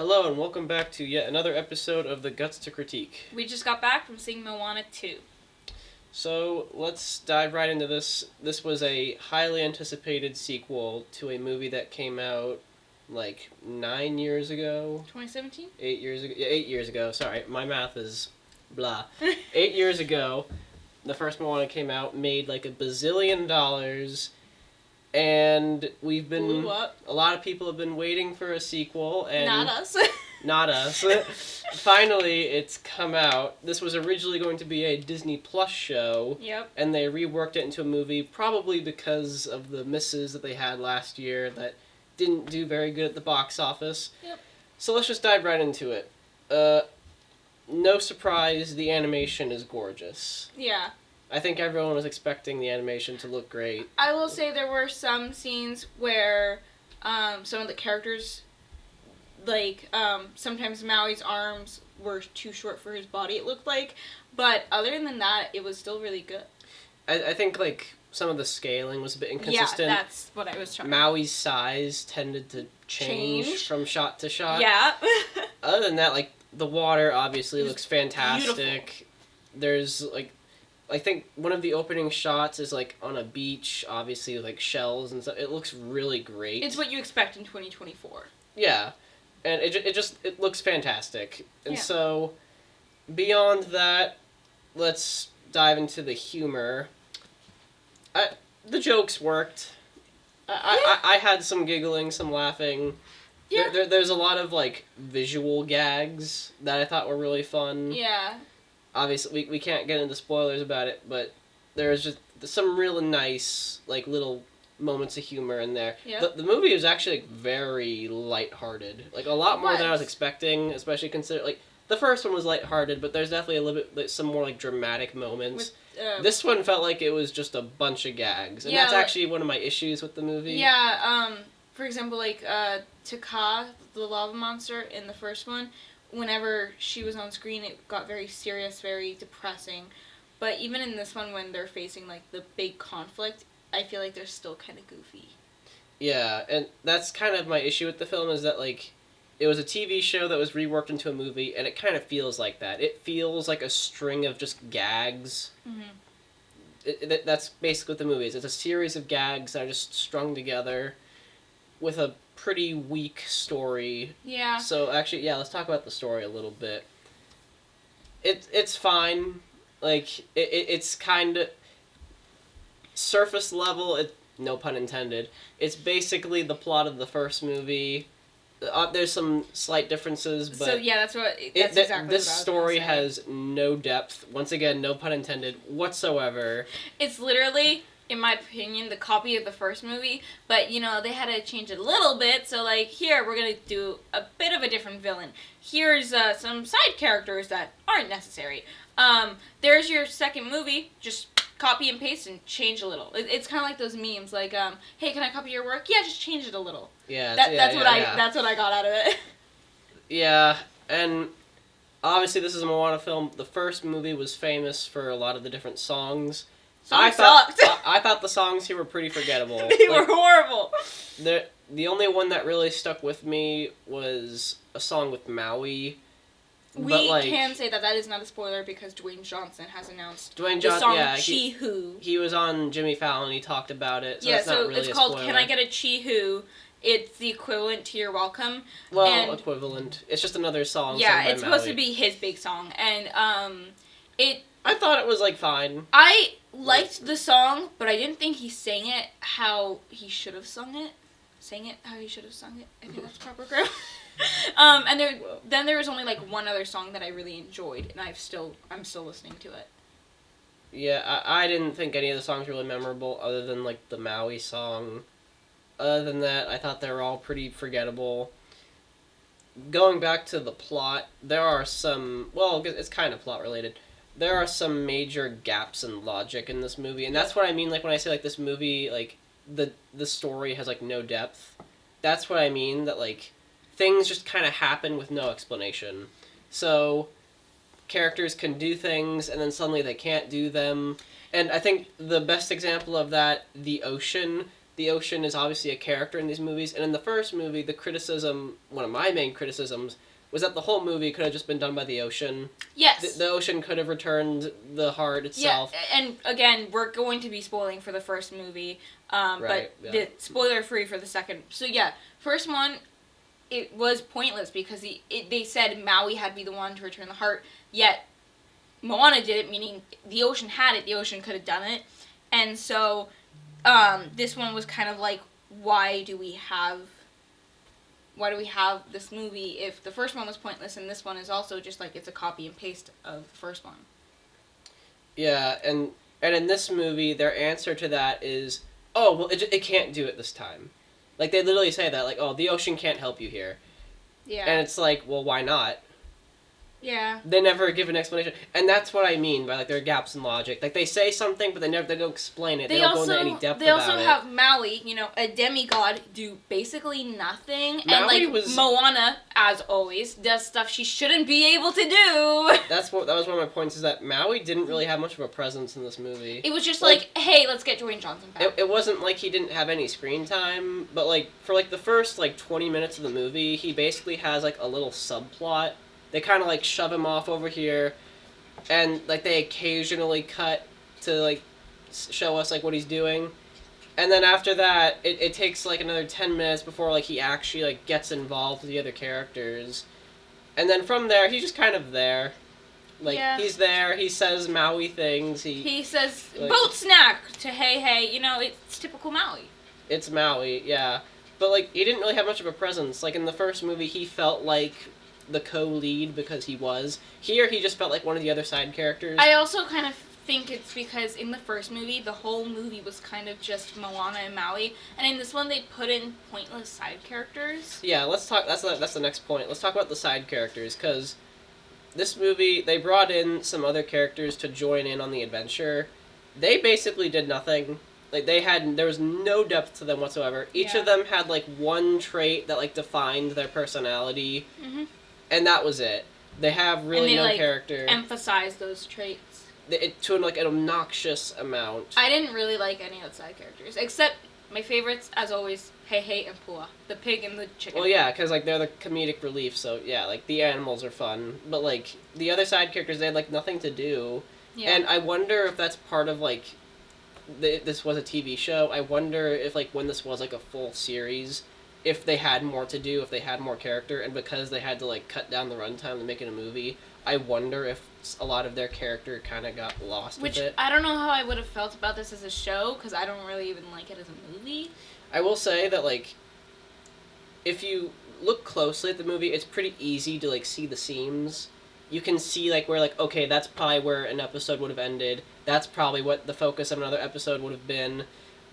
Hello and welcome back to yet another episode of the Guts to Critique. We just got back from seeing Moana 2. So let's dive right into this. This was a highly anticipated sequel to a movie that came out like 9 years ago. 2017? 8 years ago. Yeah, 8 years ago. Sorry, my math is blah. 8 years ago, the first Moana came out, made like $1 bazillion. And we've been... Blew up. A lot of people have been waiting for a sequel. And Not us. Not us. Finally, it's come out. This was originally going to be a Disney Plus show. Yep. And they reworked it into a movie, probably because of the misses that they had last year that didn't do very good at the box office. Yep. So let's just dive right into it. No surprise, the animation is gorgeous. Yeah. I think everyone was expecting the animation to look great. I will say there were some scenes where some of the characters, like, sometimes Maui's arms were too short for his body, it looked like. But other than that, it was still really good. I think, like, some of the scaling was a bit inconsistent. Yeah, that's what I was trying to... Maui's size tended to change from shot to shot. Yeah. Other than that, like, the water obviously looks fantastic. Beautiful. There's, like, I think one of the opening shots is, like, on a beach, obviously, with, like, shells and stuff. It looks really great. It's what you expect in 2024. Yeah. And it looks fantastic. And yeah. So, beyond that, let's dive into the humor. The jokes worked. I had some giggling, some laughing. Yeah. There's a lot of, like, visual gags that I thought were really fun. Yeah. Obviously, we can't get into spoilers about it, but there's just some really nice, like, little moments of humor in there. Yep. The movie was actually, like, very lighthearted. Like, a lot more than I was expecting, especially considering, like, the first one was lighthearted, but there's definitely a little bit, like, some more, like, dramatic moments. This one felt like it was just a bunch of gags, and that's actually one of my issues with the movie. Yeah, for example, like, Taka, the lava monster in the first one, whenever she was on screen, it got very serious, very depressing. But even in this one, when they're facing, like, the big conflict, I feel like they're still kind of goofy. Yeah, and that's kind of my issue with the film, is that, like, it was a TV show that was reworked into a movie, and it kind of feels like that. It feels like a string of just gags. Mm-hmm. That's basically what the movie is. It's a series of gags that are just strung together with a pretty weak story. Yeah. So, actually, yeah, let's talk about the story a little bit. It's fine. Like, it's kind of surface level, no pun intended. It's basically the plot of the first movie. There's some slight differences, but... So, yeah, that's exactly this what I was story gonna say. has no depth. Once again, no pun intended, whatsoever. It's literally, in my opinion, the copy of the first movie, but, you know, they had to change it a little bit, so, like, here, we're gonna do a bit of a different villain. Here's some side characters that aren't necessary. There's your second movie, just copy and paste and change a little. It's kind of like those memes, like, hey, can I copy your work? Yeah, just change it a little. Yeah, that's what I got out of it. Yeah, and obviously this is a Moana film. The first movie was famous for a lot of the different songs. I thought the songs here were pretty forgettable. They were horrible. The only one that really stuck with me was a song with Maui. We can say that is not a spoiler because Dwayne Johnson has announced the song Chi-Hoo. He was on Jimmy Fallon. He talked about it. So yeah, that's not really it's called Can I Get a Chi-Hoo? It's the equivalent to You're Welcome. Well, equivalent. It's just another song. Yeah, it's supposed to be his big song, and I thought it was like fine. I liked the song, but I didn't think he sang it how he should have sung it. Sang it how he should have sung it. I think that's proper grammar. And there was only like one other song that I really enjoyed, and I'm still listening to it. Yeah, I didn't think any of the songs were really memorable, other than like the Maui song. Other than that, I thought they were all pretty forgettable. Going back to the plot, there are some... Well, it's kind of plot related. There are some major gaps in logic in this movie, and that's what I mean. Like when I say like this movie, like the story has like no depth. That's what I mean. That like things just kind of happen with no explanation. So characters can do things, and then suddenly they can't do them. And I think the best example of that, the ocean. the ocean is obviously a character in these movies, and in the first movie, one of my main criticisms, was that the whole movie could have just been done by the ocean. Yes. The ocean could have returned the heart itself. Yeah, and again, we're going to be spoiling for the first movie, Right, but spoiler-free for the second. So yeah, first one, it was pointless because they said Maui had to be the one to return the heart, yet Moana did it, meaning the ocean had it, the ocean could have done it. And so this one was kind of like, why do we have this movie if the first one was pointless and this one is also just like it's a copy and paste of the first one? Yeah, and in this movie, their answer to that is, oh, well, it can't do it this time. Like, they literally say that, like, oh, the ocean can't help you here. Yeah. And it's like, well, why not? Yeah. They never give an explanation. And that's what I mean by, like, there are gaps in logic. Like, they say something, but they don't explain it. They don't go into any depth about it. They also have Maui, a demigod, do basically nothing. Maui and, Moana, as always, does stuff she shouldn't be able to do. That was one of my points, is that Maui didn't really have much of a presence in this movie. It was just hey, let's get Dwayne Johnson back. It wasn't like he didn't have any screen time, but, like, for, like, the first, 20 minutes of the movie, he basically has, like, a little subplot. They kind of, shove him off over here, and, they occasionally cut to, show us, what he's doing. And then after that, it takes, another 10 minutes before, he actually, gets involved with the other characters. And then from there, he's just kind of there. He's there, he says Maui things, he says, boat snack to hey, it's typical Maui. It's Maui, yeah. But, he didn't really have much of a presence. In the first movie, he felt like the co-lead because he was. Here, he just felt like one of the other side characters. I also kind of think it's because in the first movie, the whole movie was kind of just Moana and Maui, and in this one, they put in pointless side characters. Yeah, let's talk. That's the next point. Let's talk about the side characters, because this movie, they brought in some other characters to join in on the adventure. They basically did nothing. There was no depth to them whatsoever. Each of them had, one trait that, defined their personality. Mm-hmm. And that was it. They have really no character. Emphasize those traits. To an obnoxious amount. I didn't really like any of the side characters, except my favorites, as always, Hey and Pua, the pig and the chicken. Well, yeah, because they're the comedic relief. So yeah, the animals are fun, but the other side characters, they had nothing to do. Yeah. And I wonder if that's part of this was a TV show. I wonder if when this was a full series, if they had more to do, if they had more character, and because they had to cut down the runtime to make it a movie, I wonder if a lot of their character kind of got lost with it. Which, I don't know how I would have felt about this as a show, because I don't really even like it as a movie. I will say that, if you look closely at the movie, it's pretty easy to, see the seams. You can see, where, okay, that's probably where an episode would have ended. That's probably what the focus of another episode would have been.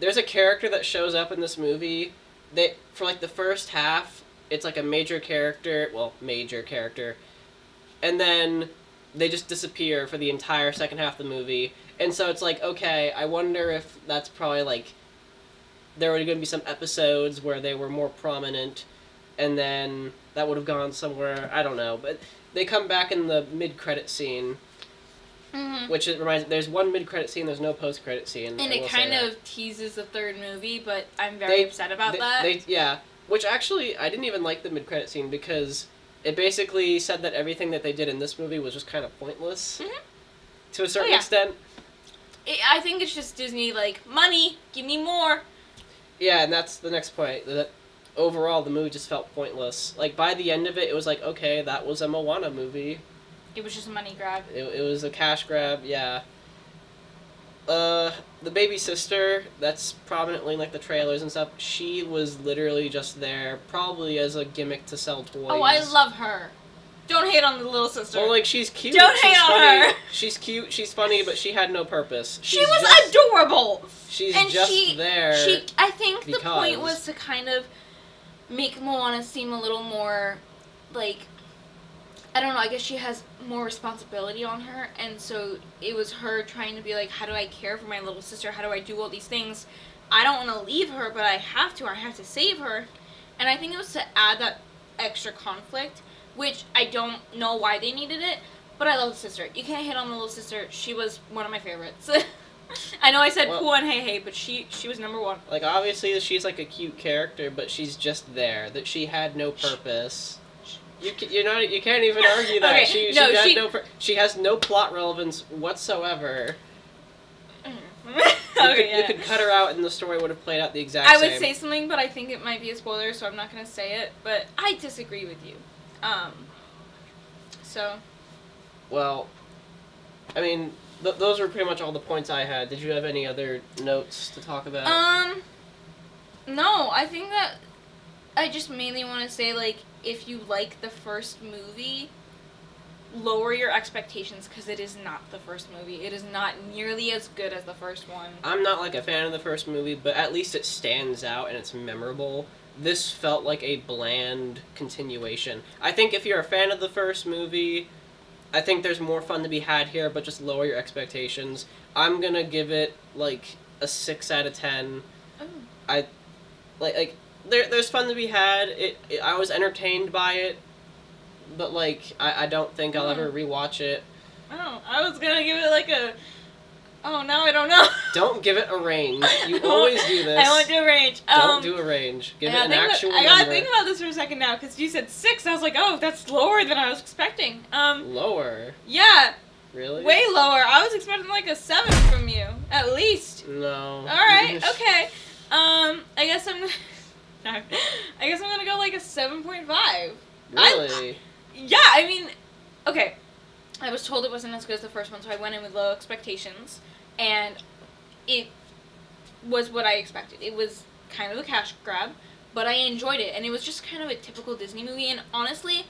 There's a character that shows up in this movie. For the first half, it's a major character, and then they just disappear for the entire second half of the movie. And so it's okay, I wonder if that's probably there were going to be some episodes where they were more prominent, and then that would have gone somewhere, I don't know. But they come back in the mid-credit scene. Mm-hmm. Which it reminds me, there's one mid-credit scene, there's no post-credit scene. And it kind of teases the third movie, but I'm very upset about that. Yeah, which actually, I didn't even like the mid-credit scene because it basically said that everything that they did in this movie was just kind of pointless. Mm-hmm. To a certain extent. I think it's just Disney, money, give me more. Yeah, and that's the next point. That overall, the movie just felt pointless. By the end of it, it was okay, that was a Moana movie. It was just a money grab. It was a cash grab, yeah. The baby sister, that's prominently in the trailers and stuff, she was literally just there, probably as a gimmick to sell toys. Oh, I love her. Don't hate on the little sister. Well, she's cute. Don't hate on her. She's cute, she's funny, but she had no purpose. She was adorable. She's there. I think the point was to kind of make Moana seem a little more, I don't know, I guess she has more responsibility on her, and so it was her trying to be how do I care for my little sister, how do I do all these things, I don't want to leave her, but I have to save her, and I think it was to add that extra conflict, which I don't know why they needed it, but I love the sister. You can't hit on the little sister, she was one of my favorites. I know I said Well- Pooh and Hey Hey, but she was number one. Like, obviously, she's like a cute character, but she's just there. That she had no purpose. You can't even argue that. Okay, She has no plot relevance whatsoever. Okay, You could cut her out and the story would have played out the exact same. I would say something, but I think it might be a spoiler, so I'm not going to say it. But I disagree with you. So. Well, I mean, those were pretty much all the points I had. Did you have any other notes to talk about? No, I think that I just mainly want to say, like, if you like the first movie, lower your expectations, because it is not the first movie. It is not nearly as good as the first one. I'm not, like, a fan of the first movie, but at least it stands out and it's memorable. This felt like a bland continuation. I think if you're a fan of the first movie, I think there's more fun to be had here, but just lower your expectations. I'm gonna give it, like, a 6 out of 10. Oh. There's fun to be had. I was entertained by it, but, like, I don't think I'll ever rewatch it. Oh, I was gonna give it, like, a... Oh, now I don't know. Don't give it a range. You always do this. I won't do a range. Don't do a range. Give it an actual number. I gotta think about this for a second now, because you said 6. I was like, oh, that's lower than I was expecting. Lower? Yeah. Really? Way lower. I was expecting, like, a 7 from you. At least. No. Alright, okay. I guess I'm... No. I guess I'm gonna go, like, a 7.5. Really? Yeah, I mean... Okay. I was told it wasn't as good as the first one, so I went in with low expectations. And it was what I expected. It was kind of a cash grab, but I enjoyed it. And it was just kind of a typical Disney movie. And honestly,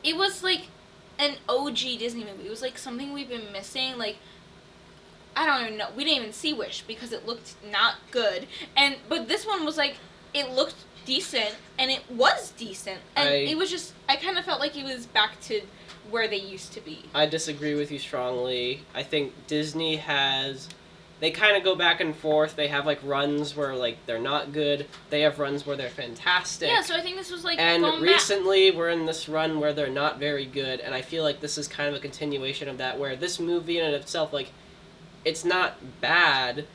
it was like an OG Disney movie. It was like something we've been missing. Like, I don't even know. We didn't even see Wish because it looked not good. But this one was like, it looked decent, and it was decent. And it was just, I kind of felt like it was back to where they used to be. I disagree with you strongly. I think Disney they kind of go back and forth. They have, like, runs where, like, they're not good. They have runs where they're fantastic. Yeah, so I think this was, like, and going recently we're in this run where they're not very good, and I feel like this is kind of a continuation of that, where this movie in and of itself, like, it's not bad,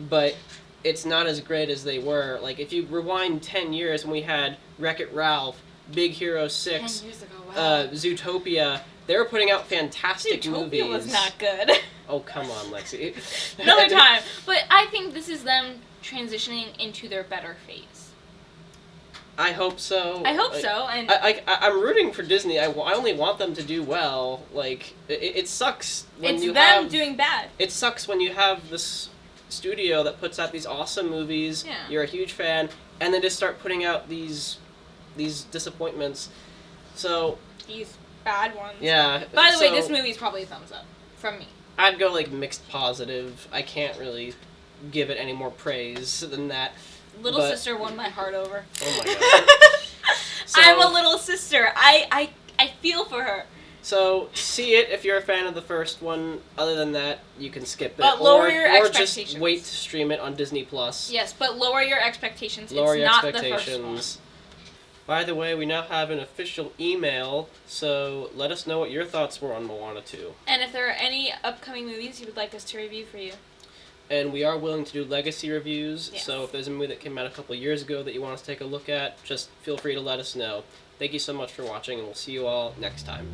but it's not as great as they were. Like, if you rewind 10 years when we had Wreck-It Ralph, Big Hero 6, 10 years ago, wow. Zootopia, they were putting out fantastic movies. Zootopia was not good. Oh, come on, Lexi. Another time. But I think this is them transitioning into their better phase. I hope so. I hope so. And I'm rooting for Disney. I only want them to do well. Like, it sucks when it's you them doing bad. It sucks when you have this studio that puts out these awesome movies. Yeah. You're a huge fan, and then just start putting out these disappointments. So These bad ones. yeah. By the way, this movie is probably a thumbs up from me. I'd go, like, mixed positive. I can't really give it any more praise than that. Little Sister won my heart over. Oh my god. I'm a little sister. I feel for her. So, see it if you're a fan of the first one. Other than that, you can skip it. But lower your expectations. Or just wait to stream it on Disney+. Yes, but lower your expectations. Lower it's your not expectations. the first one. By the way, we now have an official email, so let us know what your thoughts were on Moana 2. And if there are any upcoming movies you would like us to review for you. And we are willing to do legacy reviews, Yes. so if there's a movie that came out a couple years ago that you want us to take a look at, just feel free to let us know. Thank you so much for watching, and we'll see you all next time.